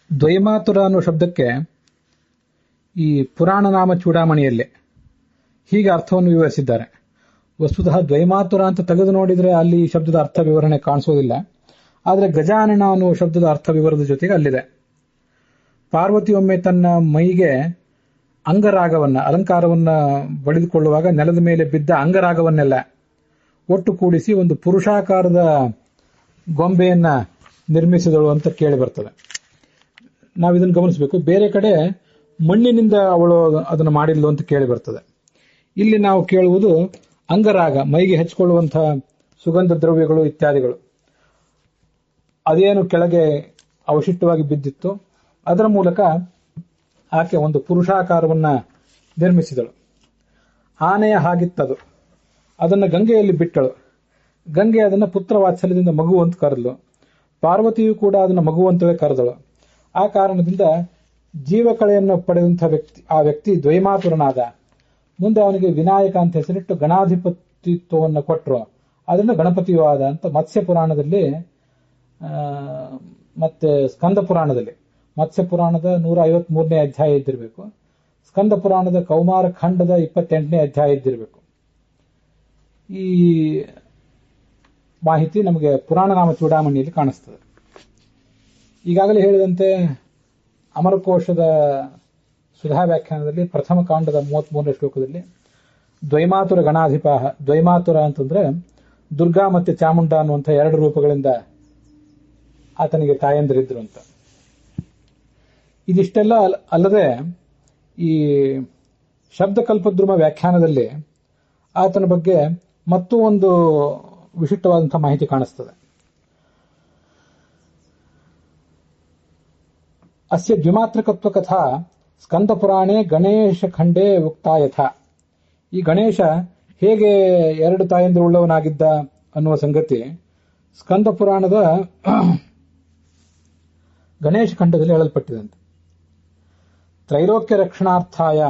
ದ್ವೈಮಾತುರ ಅನ್ನೋ ಶಬ್ದಕ್ಕೆ ಈ ಪುರಾಣ ನಾಮ ಚೂಡಾಮಣಿಯಲ್ಲಿ ಹೀಗೆ ಅರ್ಥವನ್ನು ವಿವರಿಸಿದ್ದಾರೆ. ವಸ್ತುತಃ ದ್ವೈಮಾತುರ ಅಂತ ತೆಗೆದು ನೋಡಿದ್ರೆ ಅಲ್ಲಿ ಈ ಶಬ್ದದ ಅರ್ಥ ವಿವರಣೆ ಕಾಣಿಸೋದಿಲ್ಲ. ಆದರೆ ಗಜಾನನ ಅನ್ನುವ ಶಬ್ದದ ಅರ್ಥ ವಿವರದ ಜೊತೆಗೆ ಅಲ್ಲಿದೆ. ಪಾರ್ವತಿಯೊಮ್ಮೆ ತನ್ನ ಮೈಗೆ ಅಂಗರಾಗವನ್ನ ಅಲಂಕಾರವನ್ನ ಬಡಿದುಕೊಳ್ಳುವಾಗ ನೆಲದ ಮೇಲೆ ಬಿದ್ದ ಅಂಗರಾಗವನ್ನೆಲ್ಲ ಒಟ್ಟು ಕೂಡಿಸಿ ಒಂದು ಪುರುಷಾಕಾರದ ಗೊಂಬೆಯನ್ನ ನಿರ್ಮಿಸಿದಳು ಅಂತ ಕೇಳಿ ಬರ್ತದೆ. ನಾವಿದನ್ನು ಗಮನಿಸಬೇಕು. ಬೇರೆ ಕಡೆ ಮಣ್ಣಿನಿಂದ ಅವಳು ಅದನ್ನು ಮಾಡಿದ್ಲು ಅಂತ ಕೇಳಿ ಬರ್ತದೆ. ಇಲ್ಲಿ ನಾವು ಕೇಳುವುದು ಅಂಗರಾಗ, ಮೈಗೆ ಹಚ್ಚಿಕೊಳ್ಳುವಂತಹ ಸುಗಂಧ ದ್ರವ್ಯಗಳು ಇತ್ಯಾದಿಗಳು. ಅದೇನು ಕೆಳಗೆ ಅವಶಿಷ್ಟವಾಗಿ ಬಿದ್ದಿತ್ತು ಅದರ ಮೂಲಕ ಆಕೆ ಒಂದು ಪುರುಷಾಕಾರವನ್ನ ನಿರ್ಮಿಸಿದಳು. ಆನೆಯ ಹಾಗಿತ್ತದು. ಅದನ್ನು ಗಂಗೆಯಲ್ಲಿ ಬಿಟ್ಟಳು. ಗಂಗೆ ಅದನ್ನು ಪುತ್ರ ವಾತ್ಸಲ್ಯದಿಂದ ಮಗು ಅಂತ ಕರೆದಳು. ಪಾರ್ವತಿಯು ಕೂಡ ಅದನ್ನು ಮಗು ಅಂತವೇ ಕರೆದಳು. ಆ ಕಾರಣದಿಂದ ಜೀವಕಳೆಯನ್ನು ಪಡೆದಂತಹ ವ್ಯಕ್ತಿ ದ್ವೈಮಾತುರನಾದ. ಮುಂದೆ ಅವನಿಗೆ ವಿನಾಯಕ ಅಂತ ಹೆಸರಿಟ್ಟು ಗಣಾಧಿಪತಿತ್ವವನ್ನು ಕೊಟ್ಟರು. ಅದನ್ನು ಗಣಪತಿಯೂ ಆದ ಅಂತ ಮತ್ಸ್ಯ ಪುರಾಣದಲ್ಲಿ ಮತ್ತೆ ಸ್ಕಂದ ಪುರಾಣದಲ್ಲಿ, ಮತ್ಸ್ಯ ಪುರಾಣದ 153ನೇ ಅಧ್ಯಾಯ ಇದ್ದಿರಬೇಕು, ಸ್ಕಂದ ಪುರಾಣದ ಕೌಮಾರ ಖಂಡದ 28ನೇ ಅಧ್ಯಾಯ ಇದ್ದಿರಬೇಕು. ಈ ಮಾಹಿತಿ ನಮಗೆ ಪುರಾಣ ನಾಮ ಚೂಡಾಮಣಿಯಲ್ಲಿ ಕಾಣಿಸ್ತದೆ. ಈಗಾಗಲೇ ಹೇಳಿದಂತೆ ಅಮರಕೋಶದ ಸುಧಾ ವ್ಯಾಖ್ಯಾನದಲ್ಲಿ ಪ್ರಥಮ ಕಾಂಡದ 33ನೇ ಶ್ಲೋಕದಲ್ಲಿ ದ್ವೈಮಾತುರ ಗಣಾಧಿಪ, ದ್ವೈಮಾತುರ ಅಂತಂದ್ರೆ ದುರ್ಗಾ ಮತ್ತೆ ಚಾಮುಂಡ ಅನ್ನುವಂಥ ಎರಡು ರೂಪಗಳಿಂದ ಆತನಿಗೆ ತಾಯಂದಿರಿದ್ರು ಅಂತ. ಇದಿಷ್ಟೆಲ್ಲ ಅಲ್ಲದೆ ಈ ಶಬ್ದಕಲ್ಪದ್ರುಮ ವ್ಯಾಖ್ಯಾನದಲ್ಲಿ ಆತನ ಬಗ್ಗೆ ಮತ್ತೂ ಒಂದು ವಿಶಿಷ್ಟವಾದಂತಹ ಮಾಹಿತಿ ಕಾಣಿಸ್ತದೆ. ಅಸ್ಯ ದ್ವಿಮಾತ್ರಕತ್ವ ಕಥಾ ಸ್ಕಂದ ಪುರಾಣೆ ಗಣೇಶ ಖಂಡೇ ಉಕ್ತಾ ಯಥಾ. ಈ ಗಣೇಶ ಹೇಗೆ ಎರಡು ತಾಯಂದಿರುಳ್ಳವನಾಗಿದ್ದ ಅನ್ನುವ ಸಂಗತಿ ಸ್ಕಂದ ಪುರಾಣದ ಗಣೇಶ ಖಂಡದಲ್ಲಿ ಹೇಳಲ್ಪಟ್ಟಿದಂತೆ. ತ್ರೈಲೋಕ್ಯ ರಕ್ಷಣಾರ್ಥಾಯ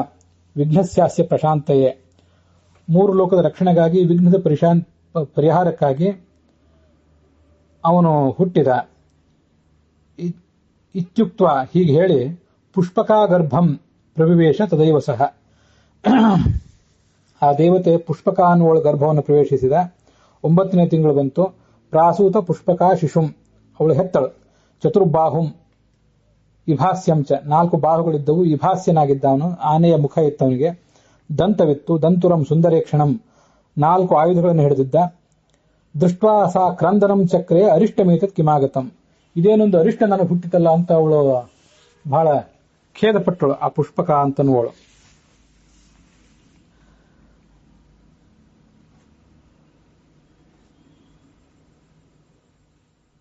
ವಿಘ್ನಸ್ಯಾಸ್ಯ ಪ್ರಶಾಂತಯೇ, ಮೂರು ಲೋಕದ ರಕ್ಷಣೆಗಾಗಿ, ವಿಘ್ನದ ಪರಿಹಾರಕ್ಕಾಗಿ ಅವನು ಹುಟ್ಟಿದ. ಇತ್ಯುಕ್ತ ಹೀಗೆ ಹೇಳಿ ಪುಷ್ಪಕಾಗರ್ಭಂ ಪ್ರವಿವೇಶ ತದೈವ ಸಹ. ಆ ದೇವತೆ ಪುಷ್ಪಕ ಅನ್ನುವ ಗರ್ಭವನ್ನು ಪ್ರವೇಶಿಸಿದ. 9ನೇ ತಿಂಗಳು ಬಂತು. ಪ್ರಾಸೂತ ಪುಷ್ಪಕಾ ಶಿಶುಂ, ಅವಳು ಹೆತ್ತಳು. ಚತುರ್ಬಾಹುಂ ಇಭಾಸ್ಯಂಚ, 4 ಬಾಹುಗಳಿದ್ದವು. ಇಭಾಸ್ಯನಾಗಿದ್ದವನು, ಆನೆಯ ಮುಖ ಇತ್ತವನಿಗೆ. ದಂತವಿತ್ತು. ದಂತುರಂ ಸುಂದರೇಕ್ಷಣಂ, 4 ಆಯುಧಗಳನ್ನು ಹಿಡಿದಿದ್ದ. ದೃಷ್ಟ್ವಾ ಸಾ ಕ್ರಂದನಂ ಚಕ್ರೆ ಅರಿಷ್ಟಮೇತತ್ ಕಿಮಾಗತಂ, ಇದೇನೊಂದು ಅರಿಷ್ಟ ನನಗೆ ಹುಟ್ಟಿತಲ್ಲ ಅಂತ ಅವಳು ಬಹಳ ಖೇದಪಟ್ಟಳು, ಆ ಪುಷ್ಪಕ ಅಂತನ್ನುವಳು.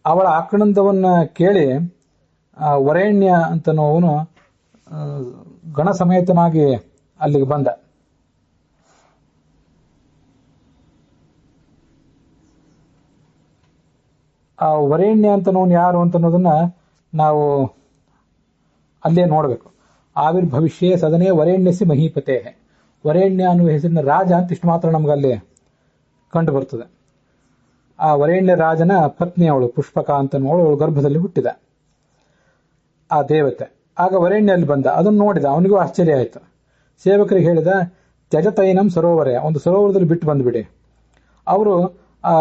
ಅವಳ ಆಕ್ರಂದವನ್ನ ಕೇಳಿ ವರೇಣ್ಯ ಅಂತನ್ನುವನು ಗಣ ಸಮೇತನಾಗಿ ಅಲ್ಲಿಗೆ ಬಂದ. ಆ ವರೇಣ್ಯ ಅಂತನವನು ಯಾರು ಅಂತನ್ನೋದನ್ನ ನಾವು ಅಲ್ಲೇ ನೋಡಬೇಕು. ಆವಿರ್ಭವಿಷ್ಯೇ ಸದನೇ ವರೇಣ್ಯಸಿ ಮಹೀಪತೆ, ವರೇಣ್ಯ ಅನ್ನುವ ಹೆಸರಿನ ರಾಜ ಅಂತ ಇಷ್ಟು ಮಾತ್ರ ನಮ್ಗೆ ಅಲ್ಲಿ ಕಂಡು ಬರ್ತದೆ. ಆ ವರೇಣ್ಯ ರಾಜನ ಪತ್ನಿ ಅವಳು ಪುಷ್ಪಕ ಅಂತನ್ನುವಳು, ಅವಳು ಗರ್ಭದಲ್ಲಿ ಹುಟ್ಟಿದ ಆ ದೇವತೆ. ಆಗ ವರೇಣ್ಯ ಅಲ್ಲಿ ಬಂದ, ಅದನ್ನು ನೋಡಿದ. ಅವನಿಗೂ ಆಶ್ಚರ್ಯ ಆಯಿತು. ಸೇವಕರಿಗೆ ಹೇಳಿದ, ತ್ಯಜತೈನಂ ಸರೋವರ, ಒಂದು ಸರೋವರದಲ್ಲಿ ಬಿಟ್ಟು ಬಂದ್ಬಿಡಿ. ಅವರು ಆ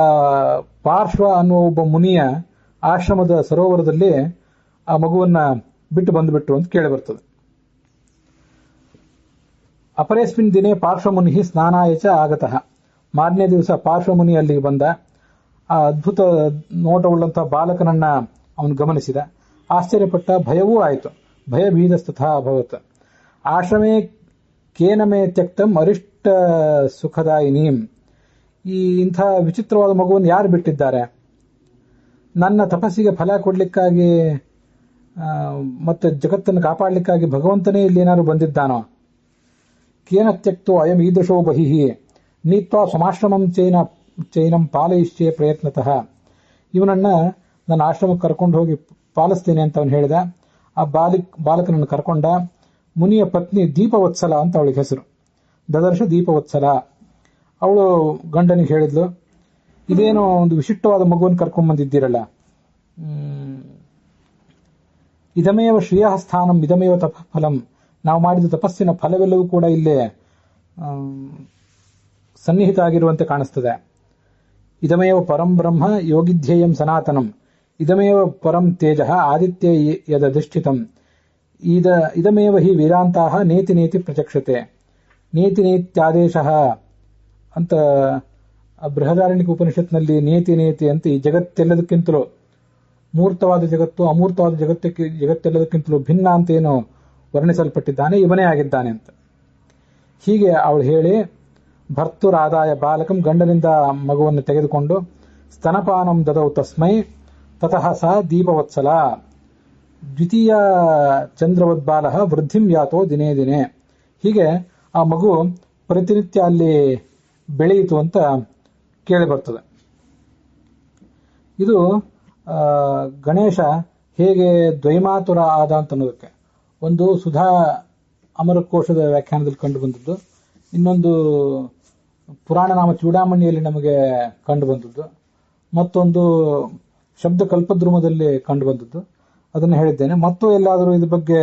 ಪಾರ್ಶ್ವ ಅನ್ನುವ ಒಬ್ಬ ಮುನಿಯ ಆಶ್ರಮದ ಸರೋವರದಲ್ಲಿ ಆ ಮಗುವನ್ನ ಬಿಟ್ಟು ಬಂದುಬಿಟ್ರು ಅಂತ ಕೇಳಿ ಬರ್ತದೆ. ಅಪರೇಸ್ಮಿನ್ ದಿನೇ ಪಾರ್ಶ್ವಮುನಿ ಸ್ನಾನಾಯಚ ಆಗತಃ, ಮಾರನೇ ದಿವಸ ಪಾರ್ಶ್ವಮುನಿ ಅಲ್ಲಿಗೆ ಬಂದ. ಆ ಅದ್ಭುತ ನೋಟವುಳ್ಳಂತಹ ಬಾಲಕನನ್ನ ಅವನು ಗಮನಿಸಿದ, ಆಶ್ಚರ್ಯಪಟ್ಟ, ಭಯವೂ ಆಯಿತು. ಭಯಭೀತಸ್ತಥಾ ಅಭವತ್. ಆಶ್ರಮೇ ಕೇನಮೇ ತ್ಯಕ್ತಂ ಅರಿಷ್ಟ ಸುಖದಾಯಿನೀಂ, ಈ ಇಂಥ ವಿಚಿತ್ರವಾದ ಮಗುವನ್ನು ಯಾರು ಬಿಟ್ಟಿದ್ದಾರೆ? ನನ್ನ ತಪಸ್ಸಿಗೆ ಫಲ ಕೊಡ್ಲಿಕ್ಕಾಗಿ ಮತ್ತೆ ಜಗತ್ತನ್ನು ಕಾಪಾಡಲಿಕ್ಕಾಗಿ ಭಗವಂತನೇ ಇಲ್ಲಿ ಏನಾದ್ರು ಬಂದಿದ್ದಾನೋ? ಕೇನ ತ್ಯಕ್ತೋ ಅಯಂ ಈದೃಶೋ ಬಹಿಹಿ ನೀತ್ವಾ ಸ್ವಮಾಶ್ರಮಂ ಚೈನಂ ಪಾಲಯಿಷ್ಯೆ ಪ್ರಯತ್ನತಃ, ಇವನನ್ನ ನನ್ನ ಆಶ್ರಮಕ್ಕೆ ಕರ್ಕೊಂಡು ಹೋಗಿ ಪಾಲಿಸ್ತೇನೆ ಅಂತ ಅವನು ಹೇಳಿದ. ಆ ಬಾಲಕನನ್ನು ಕರ್ಕೊಂಡ. ಮುನಿಯ ಪತ್ನಿ ದೀಪವತ್ಸಲ ಅಂತ ಅವಳಿಗೆ ಹೆಸರು, ದದರ್ಶ ದೀಪವತ್ಸಲ. ಅವಳು ಗಂಡನಿಗೆ ಹೇಳಿದ್ಲು, ಇದೇನೋ ಒಂದು ವಿಶಿಷ್ಟವಾದ ಮಗುವನ್ನು ಕರ್ಕೊಂಡ್ ಬಂದಿದ್ದೀರಲ್ಲ, ಇದಮೇವ ಶ್ರೇಯಃ ಸ್ಥಾನಂ ಇದಮೇವ ತಪಫಲಂ. ನಾವು ಮಾಡಿದ ತಪಸ್ಸಿನ ಫಲವೆಲ್ಲವೂ ಕೂಡ ಇಲ್ಲೇ ಸನ್ನಿಹಿತ ಆಗಿರುವಂತೆ ಕಾಣಿಸ್ತದೆ. ಇದಮೇವ ಪರಂ ಬ್ರಹ್ಮ ಯೋಗಿಧ್ಯೇಯಂ ಸನಾತನಂ. ಇದಮೇವ ಪರಂ ತೇಜ ಆದಿತ್ಯ ಯದಧಿಷ್ಠಿತಂ. ಇದಮೇವ ಹಿ ವೇದಾಂತಾಃ ನೇತಿ ನೇತಿ ಪ್ರಚಕ್ಷತೆ. ನೇತಿ ನೇತ್ಯಾದೇಶ ಅಂತ ಬೃಹದಾರಣ್ಯಕ ಉಪನಿಷತ್ನಲ್ಲಿ ನೇತಿ ನೇತಿ ಅಂತ ಈ ಜಗತ್ತೆಲ್ಲದಕ್ಕಿಂತಲೂ ಮೂರ್ತವಾದ ಜಗತ್ತು ಅಮೂರ್ತವಾದ ಜಗತ್ತೆಲ್ಲದಕ್ಕಿಂತಲೂ ಭಿನ್ನ ಅಂತ ಏನು ವರ್ಣಿಸಲ್ಪಟ್ಟಿದ್ದಾನೆ ಇವನೇ ಆಗಿದ್ದಾನೆ ಅಂತ. ಹೀಗೆ ಅವಳು ಹೇಳಿ ಭರ್ತುರಾದಾಯ ಬಾಲಕಂ, ಗಂಡನಿಂದ ಮಗುವನ್ನು ತೆಗೆದುಕೊಂಡು ಸ್ತನಪಾನಂ ದದೌ ತಸ್ಮೈ ತತಃ ಸ ದೀಪವತ್ಸಲ ದ್ವಿತೀಯ ಚಂದ್ರವದ್ಬಾಲ ವೃದ್ಧಿಂ ಯಾತೋ ದಿನೇ ದಿನೇ. ಹೀಗೆ ಆ ಮಗು ಪ್ರತಿನಿತ್ಯ ಅಲ್ಲಿ ಬೆಳೆಯಿತು ಅಂತ ಕೇಳಿ ಬರ್ತದೆ. ಇದು ಗಣೇಶ ಹೇಗೆ ದ್ವೈಮಾತುರ ಆದ ಅಂತ ಅನ್ನೋದಕ್ಕೆ ಒಂದು ಸುಧಾ ಅಮರಕೋಶದ ವ್ಯಾಖ್ಯಾನದಲ್ಲಿ ಕಂಡು ಬಂದದ್ದು, ಇನ್ನೊಂದು ಪುರಾಣ ನಾಮ ಚೂಡಾಮಣಿಯಲ್ಲಿ ನಮಗೆ ಕಂಡು ಬಂದದ್ದು, ಮತ್ತೊಂದು ಶಬ್ದ ಕಲ್ಪದ್ರುಮದಲ್ಲಿ ಕಂಡು ಬಂದದ್ದು. ಅದನ್ನು ಹೇಳಿದ್ದೇನೆ. ಮತ್ತು ಎಲ್ಲಾದರೂ ಇದ್ರ ಬಗ್ಗೆ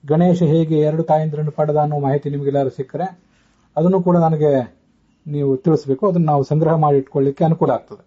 ಗಣೇಶ ಹೇಗೆ ಎರಡು ತಾಯಂದಿರನ್ನು ಪಡೆದ ಅನ್ನೋ ಮಾಹಿತಿ ನಿಮಗೆಲ್ಲರೂ ಸಿಕ್ಕರೆ ಅದನ್ನು ಕೂಡ ನನಗೆ ನೀವು ತಿಳಿಸಬೇಕು. ಅದನ್ನು ನಾವು ಸಂಗ್ರಹ ಮಾಡಿ ಇಟ್ಕೊಳ್ಳಿಕ್ಕೆ ಅನುಕೂಲ ಆಗ್ತದೆ.